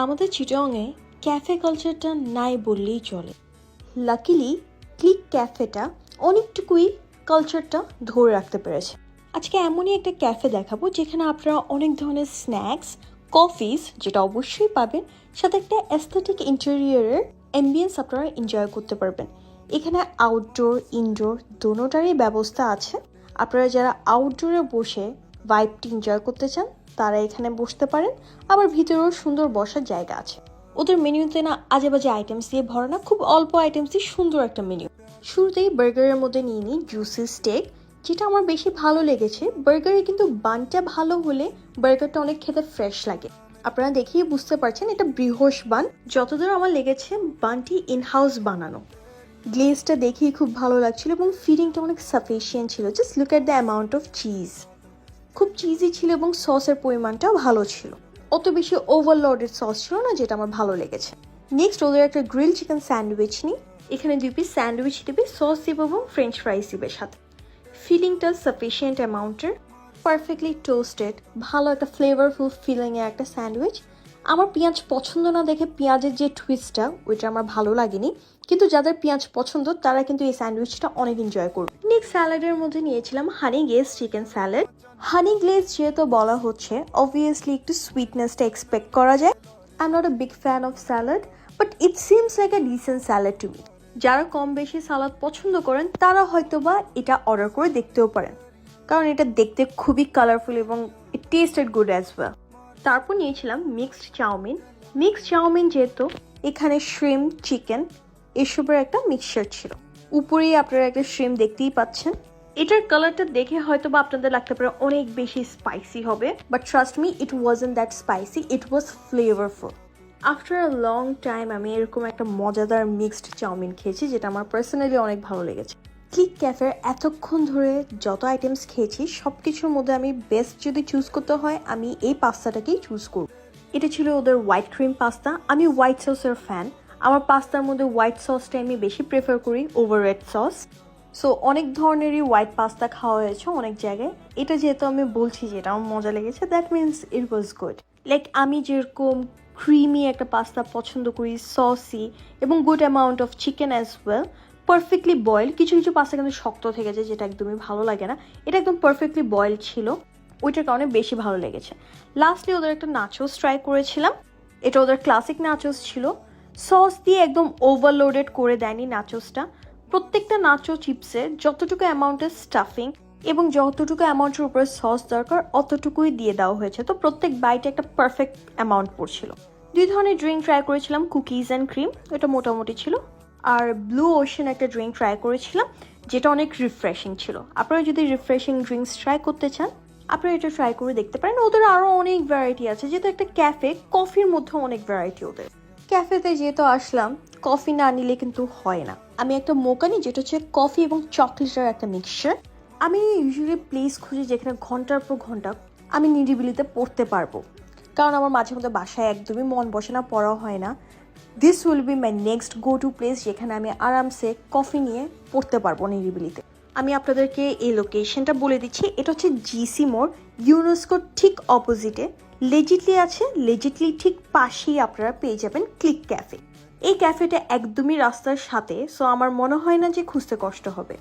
আমাদের চিটাগংয়ে ক্যাফে কালচারটা নাই বললেই চলে। লাকিলি ক্লিক ক্যাফেটা অনেকটুকুই কালচারটা ধরে রাখতে পেরেছে। আজকে এমনই একটা ক্যাফে দেখাবো যেখানে আপনারা অনেক ধরনের স্ন্যাক্স, কফিজ যেটা অবশ্যই পাবেন, সাথে একটা অ্যাস্থেটিক ইন্টেরিয়রের অ্যাম্বিয়েন্স আপনারা এনজয় করতে পারবেন। এখানে আউটডোর ইনডোর দোনোটারই ব্যবস্থা আছে। আপনারা যারা আউটডোরে বসে ভাইবটি এনজয় করতে চান তারা এখানে বসতে পারেন, আবার ভিতরেও সুন্দর বসার জায়গা আছে। ওদের মেনুতে না আজে বাজে আইটেমস দিয়ে ভরা না, খুব অল্প আইটেমস দিয়ে সুন্দর একটা মেনু। শুরুতেই বার্গারের মধ্যে নিয়ে নিই জুসি স্টেক, যেটা আমার বেশি ভালো লেগেছে। বার্গারে কিন্তু বানটা ভালো হলে বার্গারটা অনেক খেতে ফ্রেশ লাগে। আপনারা দেখেই বুঝতে পারছেন এটা বৃহৎ বান। যতদূর আমার লেগেছে বানটি ইনহাউস বানানো। গ্লেজটা দেখেই খুব ভালো লাগছিল এবং ফিলিংটা অনেক সাফিসিয়েন্ট ছিল। Just look at the amount of cheese, খুব চিজি ছিল এবং সসের পরিমাণটাও ভালো ছিল। অত বেশি ওভারলোডেড সস ছিল না, যেটা আমার ভালো লেগেছে। নেক্সট ওদের একটা গ্রিল চিকেন স্যান্ডউইচ নিই। এখানে 2 পিস স্যান্ডউইচ দিবে, সস দিবে এবং ফ্রেঞ্চ ফ্রাইস দিবে সাথে। ফিলিংটা সাফিসিয়েন্ট অ্যামাউন্টের, পারফেক্টলি টোস্টেড, ভালো একটা ফ্লেভারফুল ফিলিংয়ের একটা স্যান্ডউইচ। আমার পেঁয়াজ পছন্দ না দেখে পেঁয়াজের যে টুইস্টটা ওইটা আমার ভালো লাগেনি, কিন্তু যাদের পেঁয়াজ পছন্দ তারা কিন্তু এই স্যান্ডউইচটা অনেক এনজয় করবে। নেক্সট স্যালাডের মধ্যে নিয়েছিলাম হানি গ্লেজ চিকেন স্যালাড। হানি গ্লেজ যেহেতু বলা হচ্ছে, অবভিয়াসলি একটু সুইটনেসটা এক্সপেক্ট করা যায়। I am not a big fan of salad, but it seems like a decent salad to me. যারা কম বেশি সালাদ পছন্দ করেন তারা হয়তোবা এটা অর্ডার করে দেখতেও পারেন, কারণ এটা দেখতে খুবই কালারফুল এবং ইট টেস্টেড গুড অ্যাজ ওয়েল। তারপর নিয়েছিলাম মিক্সড চাউমিন। মিক্সড চাউমিন যেহেতু এখানে শ্রিম, চিকেন এসবের একটা মিক্সচার ছিল। উপরেই আপনারা একটা শ্রিম দেখতেই পাচ্ছেন। এটার কালারটা দেখে হয়তো বা আপনাদের লাগতে পারে অনেক বেশি স্পাইসি হবে, but trust me, it wasn't that spicy, it was flavourful. After a long time আমি এরকম একটা মজাদার মিক্সড চাউমিন খেয়েছি, যেটা আমার পার্সোনালি অনেক ভালো লেগেছে। ক্লিক ক্যাফের এতক্ষণ ধরে যত আইটেমস খেয়েছি সব কিছুর মধ্যে আমি বেস্ট যদি চুজ করতে হয় আমি এই পাস্তাটাকেই চুজ করব। এটা ছিল ওদের হোয়াইট ক্রিম পাস্তা। আমি হোয়াইট সসের ফ্যান। আমার পাস্তার মধ্যে হোয়াইট সসটা আমি বেশি প্রেফার করি ওভার রেড সস। সো অনেক ধরনেরই হোয়াইট পাস্তা খাওয়া হয়েছে অনেক জায়গায়। এটা যেহেতু আমি বলছি যে এটা আমার মজা লেগেছে, that means it was good. Like আমি যেরকম ক্রিমি একটা পাস্তা পছন্দ করি, সসি এবং good amount of chicken as well, perfectly boil. কিছু কিছু পাস্তা কিন্তু শক্ত থেকে যায়, যেটা একদমই ভালো লাগে না। এটা একদম পারফেক্টলি বয়েল ছিল, ওইটার কারণে বেশি ভালো লেগেছে। লাস্টলি ওদের একটা নাচোস ট্রাই করেছিলাম। এটা ওদের ক্লাসিক নাচোস ছিল, সস দিয়ে একদম ওভারলোডেড করে দেয়নি নাচোসটা। প্রত্যেকটা নাচো চিপসে যতটুকু অ্যামাউন্টের স্টাফিং এবং যতটুকু অ্যামাউন্টের উপরে সস দরকার অতটুকুই দিয়ে দেওয়া হয়েছে। তো প্রত্যেক বাইটে একটা পারফেক্ট অ্যামাউন্ট পড়ছিল। 2 ধরনের ড্রিঙ্ক ট্রাই করেছিলাম, কুকিজ অ্যান্ড ক্রিম, এটা মোটামুটি ছিল। আর ব্লু ওশান একটা ড্রিঙ্ক ট্রাই করেছিলাম, যেটা অনেক রিফ্রেশিং ছিল। আপনারা যদি রিফ্রেশিং ড্রিঙ্কস ট্রাই করতে চান আপনারা এটা ট্রাই করে দেখতে পারেন। ওদের আরও অনেক ভ্যারাইটি আছে, যেহেতু একটা ক্যাফে, কফির মধ্যে অনেক ভ্যারাইটি ওদের। ক্যাফেতে যেহেতু আসলাম, কফি না নিলে কিন্তু হয় না। আমি একটা মোকা নিই, যেটা হচ্ছে কফি এবং চকলেটের একটা মিক্সচার। আমি ইউজুয়ালি প্লেস খুঁজি যেখানে ঘন্টার পর ঘন্টা আমি নিরিবিলিতে পড়তে পারবো, কারণ আমার মাঝে মধ্যে বাসায় একদমই মন বসে না, পড়া হয় না। This will be my next go to place, যেখানে আমি আরামসে কফি নিয়ে পড়তে পারবো নিরিবিলিতে। আমি আপনাদেরকে এই লোকেশনটা বলে দিচ্ছি। এটা হচ্ছে জিসি মোড়, ইউনেস্কোর ঠিক অপোজিটে। লেজিটলি আছে, লেজিটলি ঠিক পাশেই আপনারা পেয়ে যাবেন ক্লিক ক্যাফে। এই ক্যাফেটা একদমই রাস্তার সাথে, সো আমার মনে হয় না যে খুঁজতে কষ্ট হবে।